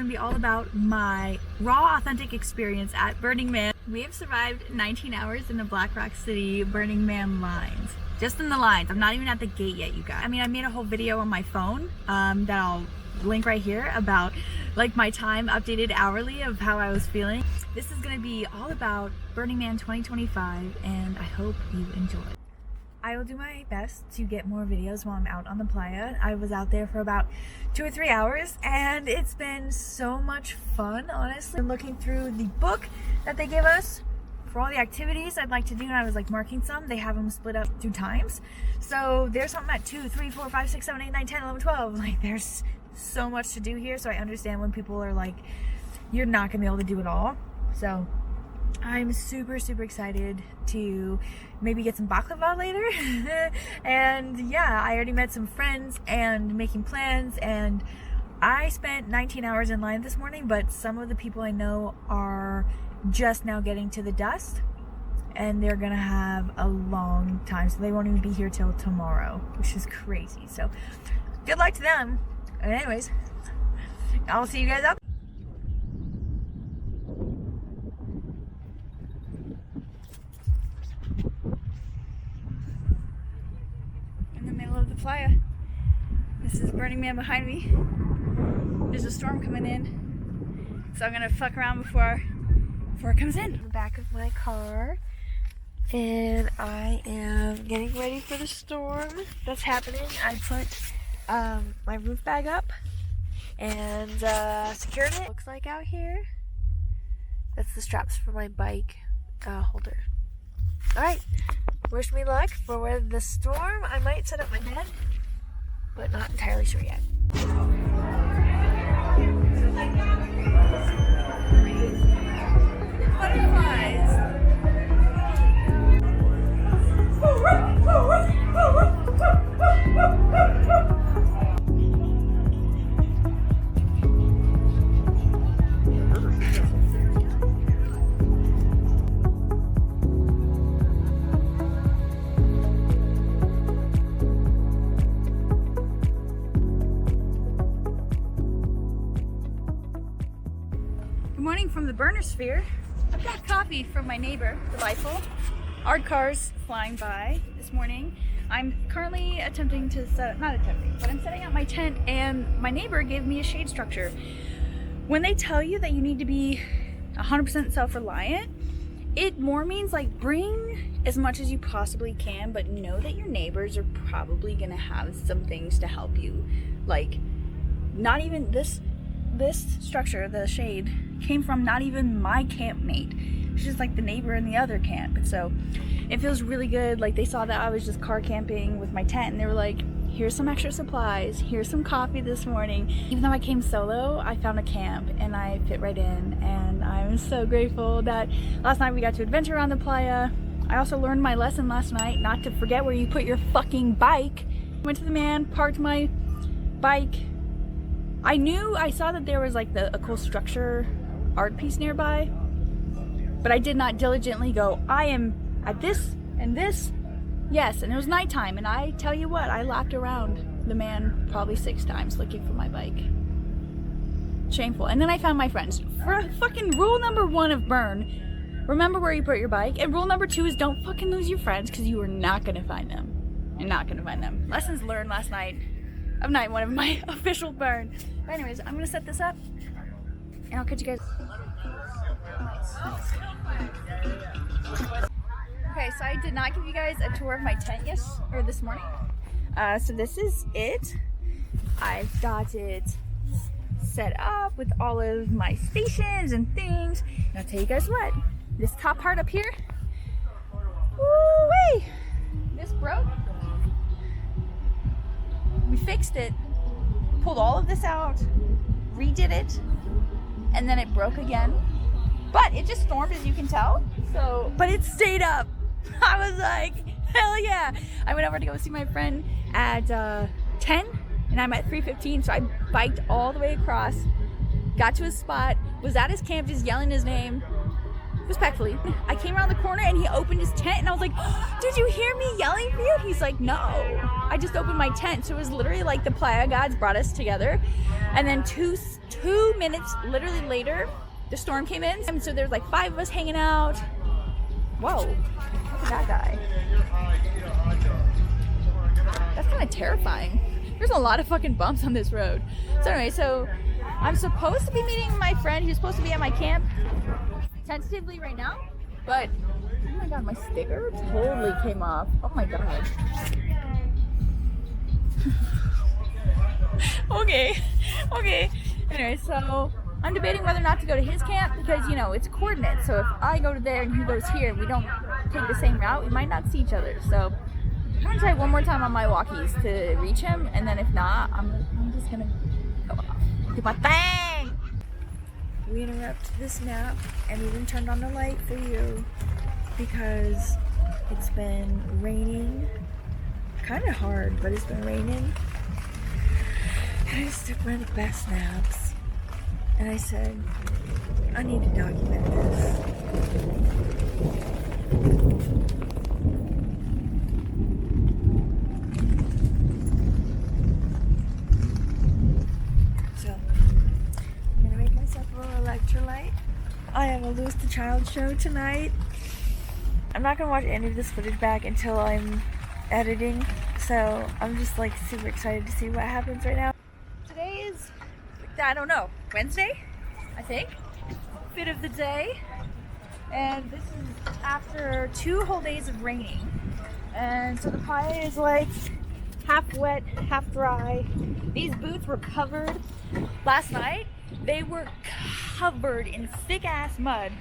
be all about my raw, authentic experience at Burning Man. We have survived 19 hours in the Black Rock City Burning Man lines. Just in the lines. I'm not even at the gate yet, you guys. I mean, I made a whole video on my phone that I'll link right here about like my time updated hourly of how I was feeling. This is gonna be all about Burning Man 2025 and I hope you enjoy. I will do my best to get more videos while I'm out on the playa. I was out there for about 2 or 3 hours and it's been so much fun, honestly. I'm looking through the book that they give us for all the activities I'd like to do, and I was like marking some. They have them split up 2 times. So there's something at 2, 3, 4, 5, 6, 7, 8, 9, 10, 11, 12. Like there's so much to do here. So I understand when people are like, you're not gonna be able to do it all. So I'm super excited to maybe get some baklava later. And yeah, I already met some friends and making plans, and I spent 19 hours in line this morning, but some of the people I know are just now getting to the dust and they're gonna have a long time, so they won't even be here till tomorrow, which is crazy. So good luck to them. And anyways, I'll see you guys out. In the middle of the playa. This is Burning Man behind me. There's a storm coming in, so I'm gonna fuck around before it comes in. The back of my car, and I am getting ready for the storm that's happening. I put my roof bag up and secured it. Looks like out here. That's the straps for my bike holder. Alright, wish me luck for the storm. I might set up my bed, but not entirely sure yet. Butterflies. Good morning from the burner sphere. I've got coffee from my neighbor, delightful. Our cars flying by this morning. I'm currently attempting to I'm setting up my tent, and my neighbor gave me a shade structure. When they tell you that you need to be 100% self-reliant, it more means like bring as much as you possibly can, but know that your neighbors are probably gonna have some things to help you. Like, not even this structure, the shade, came from not even my campmate. It's just like the neighbor in the other camp. And so it feels really good. Like they saw that I was just car camping with my tent, and they were like, here's some extra supplies, here's some coffee this morning. Even though I came solo, I found a camp and I fit right in, and I'm so grateful that last night we got to adventure on the playa. I also learned my lesson last night, not to forget where you put your fucking bike. Went to the man, parked my bike. I saw that there was like a cool structure art piece nearby, but I did not diligently go, I am at this and this. Yes, and it was nighttime, and I tell you what, I lapped around the man probably 6 times looking for my bike. Shameful. And then I found my friends. For fucking rule number 1 of burn, remember where you put your bike, and rule number 2 is don't fucking lose your friends, because you are not gonna find them. You're not gonna find them. Lessons learned last night of night 1 of my official burn. But anyways, I'm gonna set this up and I'll catch you guys. Okay, so I did not give you guys a tour of my tent this morning. So this is it. I've got it set up with all of my stations and things. And I'll tell you guys what, this top part up here, woo-wee, this broke. We fixed it, pulled all of this out, redid it, and then it broke again. But it just stormed, as you can tell. So, but it stayed up. I was like, hell yeah. I went over to go see my friend at 10, and I'm at 3:15, so I biked all the way across, got to his spot, was at his camp just yelling his name respectfully. I came around the corner and he opened his tent and I was like, did you hear me yelling for you? He's like, no, I just opened my tent. So it was literally like the playa gods brought us together. And then two minutes literally later, the storm came in. And so there's like 5 of us hanging out. Whoa, look at that guy. That's kind of terrifying. There's a lot of fucking bumps on this road. So anyway, so I'm supposed to be meeting my friend who's supposed to be at my camp tentatively right now, but oh my god, my sticker totally came off. Oh my god. Okay. Anyway, so I'm debating whether or not to go to his camp because, you know, it's coordinates. So if I go to there and he goes here and we don't take the same route, we might not see each other. So I'm gonna try one more time on my walkies to reach him, and then if not, I'm just gonna go off, do my thing. We interrupt this nap and even turned on the light for you because it's been raining kind of hard, but it's been raining. And I just took one of the best naps and I said, I need to document this. So I'm gonna make myself a little electrolyte. I have a Lose the Child show tonight. I'm not gonna watch any of this footage back until I'm editing, so I'm just like super excited to see what happens right now. Today is, I don't know, Wednesday, I think. Fit of the day. And this is after 2 whole days of raining. And so the playa is like half wet, half dry. These boots were covered. Last night, they were covered in thick ass mud.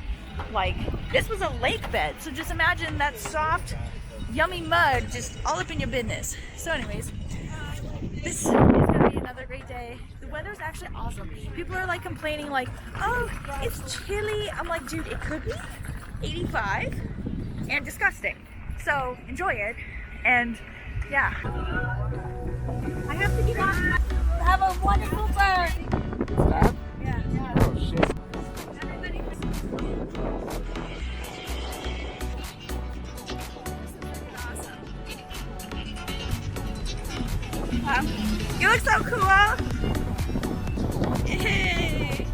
Like, this was a lake bed. So just imagine that soft, yummy mud just all up in your business. So anyways, this is gonna be another great day. The weather's actually awesome. People are like complaining like, oh, it's chilly. I'm like, dude, it could be 85 and disgusting. So enjoy it. And yeah. I have to get on. Have a wonderful bird. Yeah. Oh shit. Everybody. You look so cool! Yay!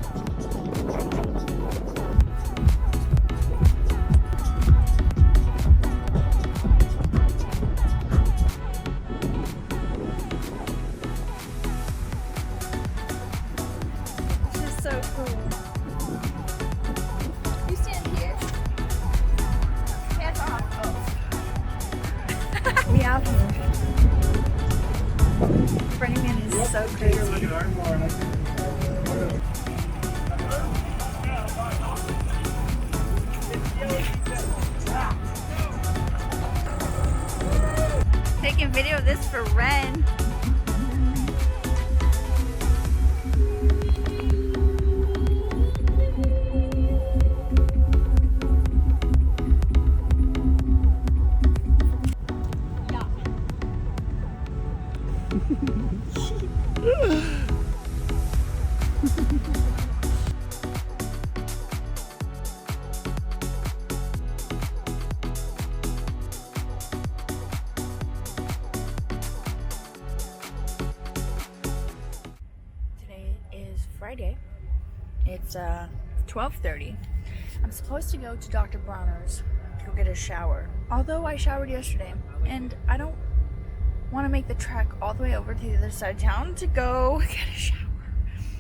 This is so cool. You stand here. Hands off. Oh. We out here. Burning Man is so crazy. Taking video of this for Ren. Today is Friday. It's 12:30. I'm supposed to go to Dr. Bronner's to go get a shower. Although I showered yesterday, and I don't want to make the trek all the way over to the other side of town to go get a shower.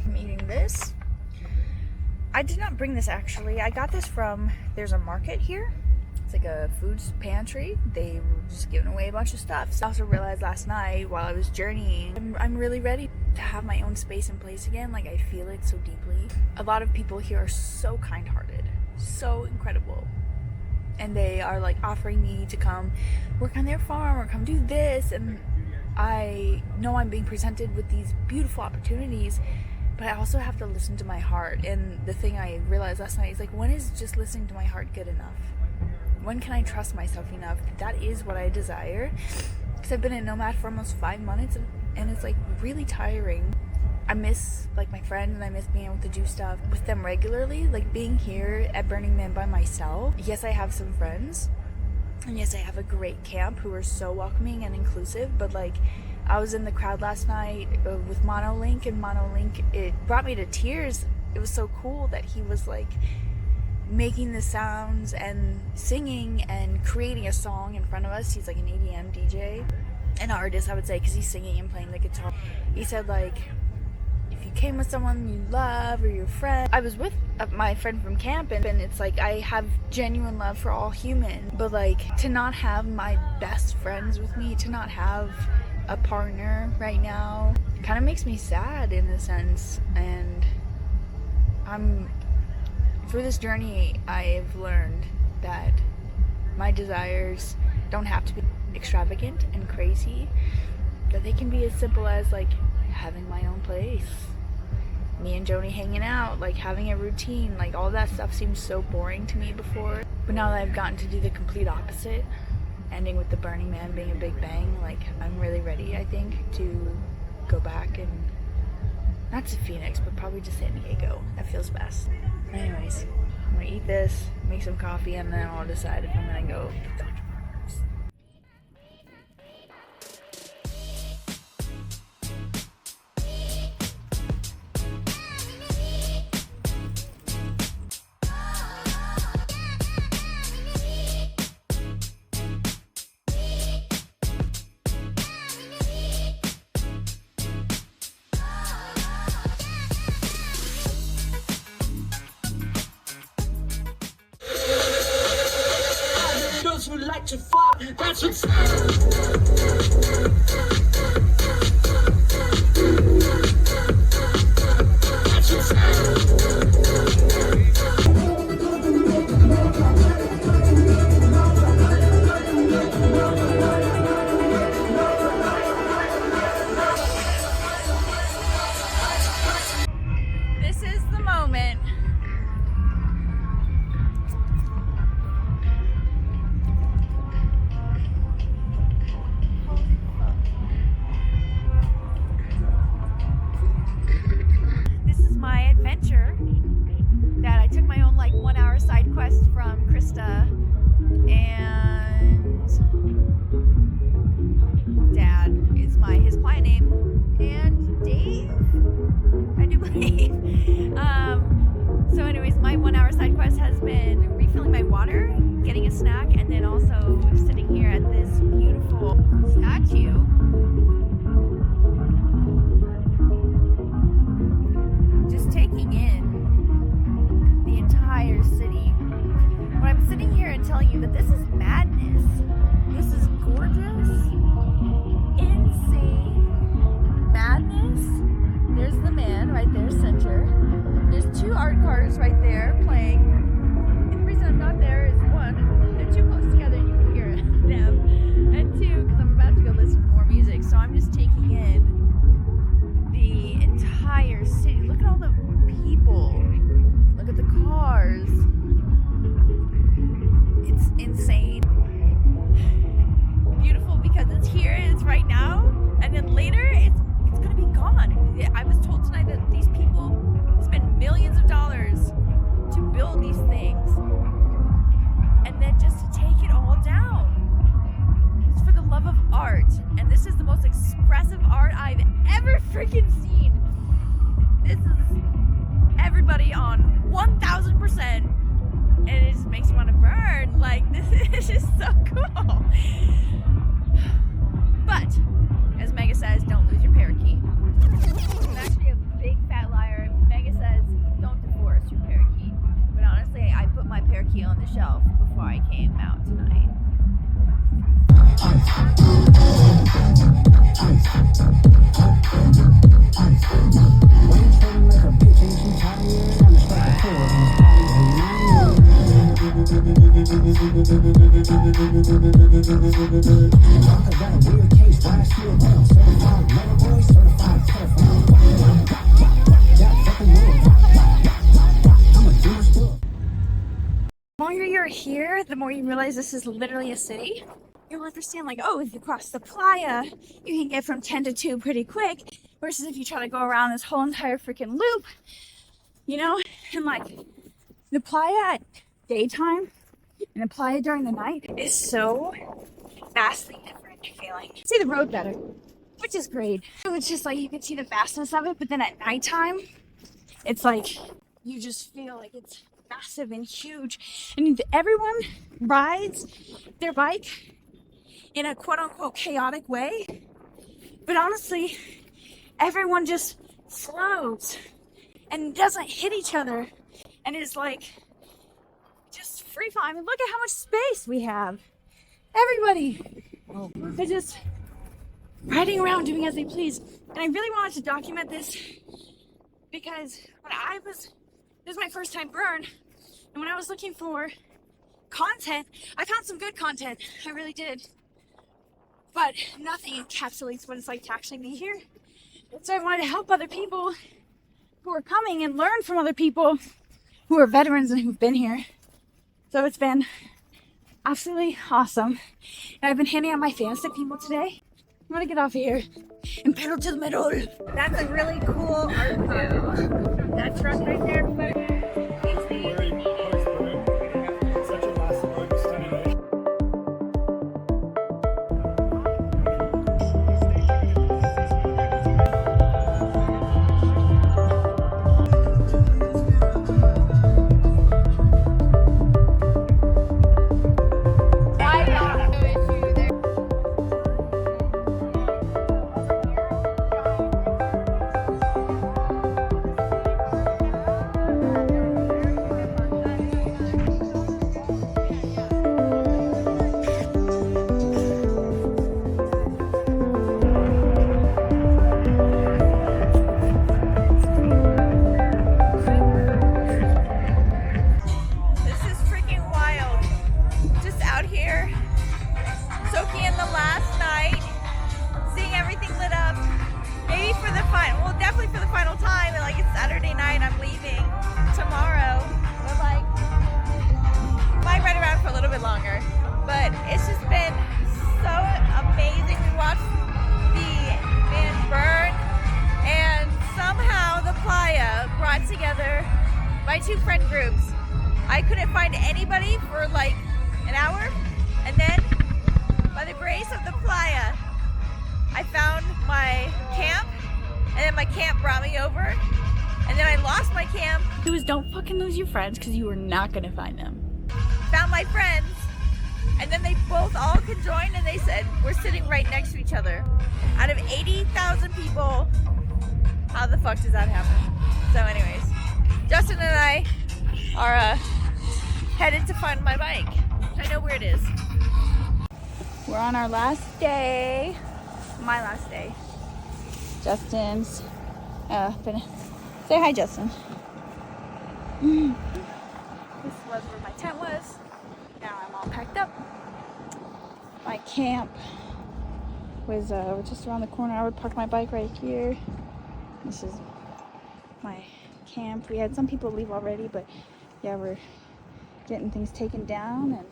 I'm eating this. I did not bring this actually. I got this from, there's a market here. It's like a food pantry. They were just giving away a bunch of stuff. So I also realized last night while I was journeying, I'm really ready to have my own space and place again. Like, I feel it so deeply. A lot of people here are so kind-hearted, so incredible. And they are like offering me to come work on their farm or come do this. And I know I'm being presented with these beautiful opportunities, but I also have to listen to my heart. And the thing I realized last night is like, when is just listening to my heart good enough? When can I trust myself enough? That is what I desire. Because I've been a nomad for almost 5 months and it's like really tiring. I miss like my friends, and I miss being able to do stuff with them regularly. Like being here at Burning Man by myself. Yes, I have some friends, and yes, I have a great camp who are so welcoming and inclusive, but like I was in the crowd last night with Monolink, and Monolink, it brought me to tears. It was so cool that he was like making the sounds and singing and creating a song in front of us. He's like an EDM DJ, an artist, I would say, because he's singing and playing the guitar. He said like, if you came with someone you love or your friend. I was with my friend from camp, and it's like I have genuine love for all humans, but like to not have my best friends with me, to not have a partner right now, kind of makes me sad in a sense. And through this journey, I've learned that my desires don't have to be extravagant and crazy, that they can be as simple as like having my own place, me and Joni hanging out, like having a routine. Like all that stuff seemed so boring to me before, but now that I've gotten to do the complete opposite, ending with the Burning Man being a big bang, like I'm really ready, I think, to go back, and not to Phoenix, but probably to San Diego. That feels best. Anyways, I'm gonna eat this, make some coffee, and then I'll decide if I'm gonna go to Dr. Parker's. Who like to fuck, that's what's This is the moment. Adventure that I took my own like 1 hour side quest from Krista and Dad is his playa name, and Dave, I do believe. So anyways, my 1 hour side quest has been refilling my water, getting a snack, and then also sitting here at this beautiful statue. Just taking in the entire city. When I'm sitting here and telling you that this is madness, this is gorgeous, insane madness. There's the man right there, center. There's two art cars right there playing. And the reason I'm not there is one, they're too close together and you can hear them, and two, because I'm about to go listen to more music. So I'm just taking in the entire city. Look at all the people. Look at the cars. It's insane. Beautiful because it's here and it's right now, and then later it's gonna be gone. I was told tonight that these people spend millions of dollars to build these things, and then just to take it all down. It's for the love of art, and this is the most expressive art I've ever freaking seen. This is everybody on 1000%, and it just makes you want to burn. Like, this is just so cool. But as Mega says, don't lose your parakeet. I'm actually a big fat liar. Mega says don't divorce your parakeet, but honestly, I put my parakeet on the shelf before I came out tonight. The longer you're here, the more you realize this is literally a city. You'll understand, like, oh, if you cross the playa, you can get from 10 to 2 pretty quick. versus if you try to go around this whole entire freaking loop, you know. And like the playa at daytime and the playa during the night is so vastly different feeling. You see the road better, which is great. So it's just like you can see the vastness of it, but then at nighttime it's like you just feel like it's massive and huge, and everyone rides their bike in a quote-unquote chaotic way, but honestly everyone just slows and doesn't hit each other and is like just free fall. I mean, look at how much space we have. Everybody, they're just riding around doing as they please. And I really wanted to document this because this was my first time burn, and when I was looking for content, I found some good content. I really did. But nothing encapsulates what it's like to actually be here. So I wanted to help other people who are coming and learn from other people who are veterans and who've been here. So it's been absolutely awesome. And I've been handing out my fan stick people today. I'm gonna get off here and pedal to the middle. That's a really cool art view. That truck right there, my two friend groups. I couldn't find anybody for like an hour, and then by the grace of the playa, I found my camp, and then my camp brought me over, and then I lost my camp. It was don't fucking lose your friends because you are not gonna find them. Found my friends, and then they both all conjoined and they said, we're sitting right next to each other. Out of 80,000 people, how the fuck does that happen? So anyways, Justin and I are headed to find my bike. I know where it is. We're on our last day, my last day. Justin's, say hi, Justin. This was where my tent was. Now I'm all packed up. My camp was just around the corner. I would park my bike right here. This is my camp. We had some people leave already, but yeah, we're getting things taken down, and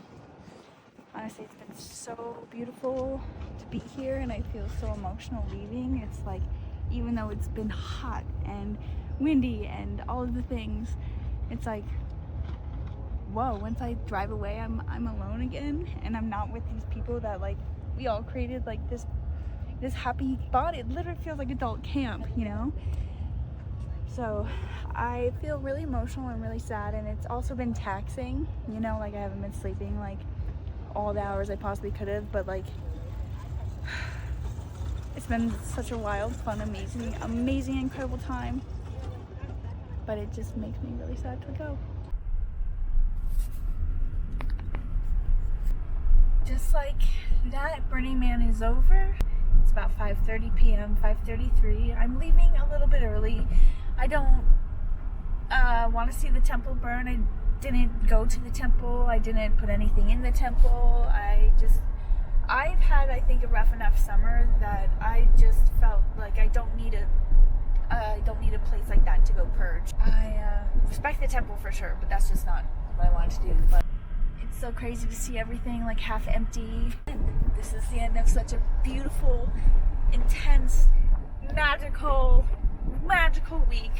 honestly it's been so beautiful to be here, and I feel so emotional leaving. It's like, even though it's been hot and windy and all of the things, it's like, whoa, once I drive away, I'm alone again, and I'm not with these people that like we all created like this happy bond. It literally feels like adult camp, you know? So I feel really emotional and really sad, and it's also been taxing, you know, like I haven't been sleeping like all the hours I possibly could have, but like it's been such a wild, fun, amazing, incredible time, but it just makes me really sad to go. Just like that, Burning Man is over. It's about 5:30 p.m., 5:33. I'm leaving a little bit early. I don't want to see the temple burn. I didn't go to the temple. I didn't put anything in the temple. I've had, I think, a rough enough summer that I just felt like I don't need a place like that to go purge. I respect the temple for sure, but that's just not what I wanted to do. But it's so crazy to see everything like half empty. This is the end of such a beautiful, intense, magical week.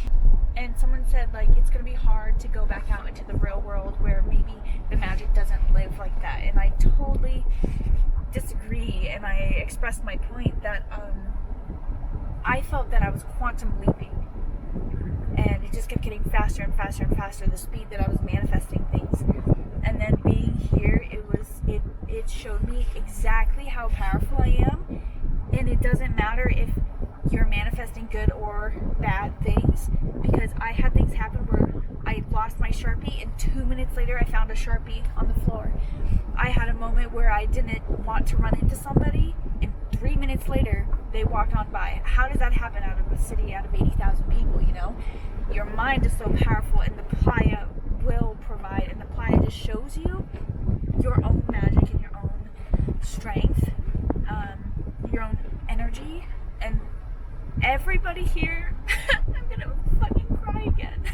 And someone said, like, it's gonna be hard to go back out into the real world where maybe the magic doesn't live like that. And I totally disagree, and I expressed my point that I felt that I was quantum leaping, and it just kept getting faster and faster and faster, the speed that I was manifesting things. And then being here, it showed me exactly how powerful I am, and it doesn't matter if you're manifesting good or bad things, because I had things happen where I lost my Sharpie and 2 minutes later I found a Sharpie on the floor. I had a moment where I didn't want to run into somebody and 3 minutes later they walked on by. How does that happen out of a city out of 80,000 people, you know? Your mind is so powerful, and the playa will provide, and the playa just shows you your own magic and your own strength, your own energy. And everybody here, I'm gonna fucking cry again.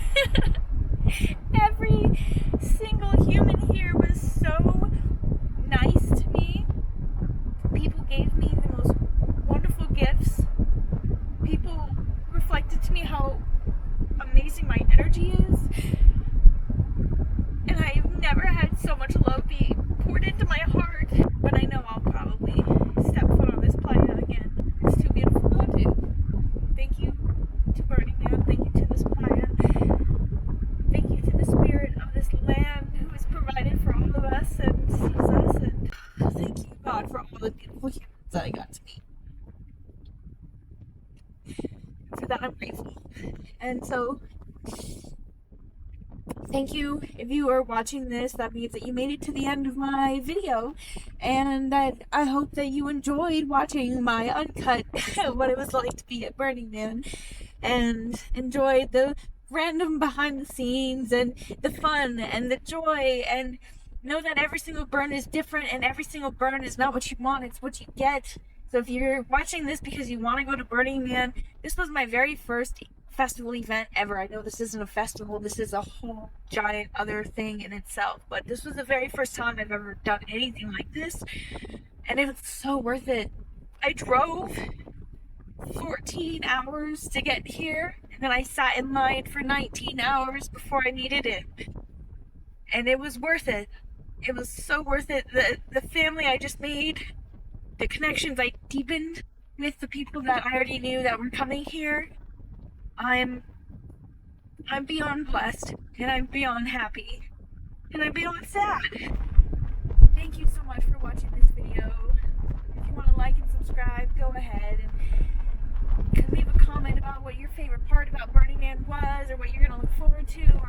Every single human here was so nice to me. People gave me the most wonderful gifts. People reflected to me how amazing my energy is. And I've never had so much love be poured into my heart. But I know I'll probably step foot on this playa again. It's too beautiful not to. Thank you to Burning Man. Thank you to this playa. Thank you to the spirit of this land who has provided for all of us and sees us. And thank you, God, for all the beautiful humans that I got to meet. For that, I'm grateful. And so, thank you. If you are watching this, that means that you made it to the end of my video, and that I hope that you enjoyed watching my uncut what it was like to be at Burning Man, and enjoyed the random behind the scenes and the fun and the joy, and know that every single burn is different, and every single burn is not what you want, it's what you get. So if you're watching this because you want to go to Burning Man, this was my very first festival event ever. I know this isn't a festival, this is a whole giant other thing in itself, but this was the very first time I've ever done anything like this, and it was so worth it. I drove 14 hours to get here, and then I sat in line for 19 hours before I needed it, and it was worth it. It was so worth it. The family I just made, the connections I deepened with the people that I already knew that were coming here, I'm beyond blessed, and I'm beyond happy, and I'm beyond sad. Thank you so much for watching this video. If you want to like and subscribe, go ahead and leave a comment about what your favorite part about Burning Man was, or what you're going to look forward to, or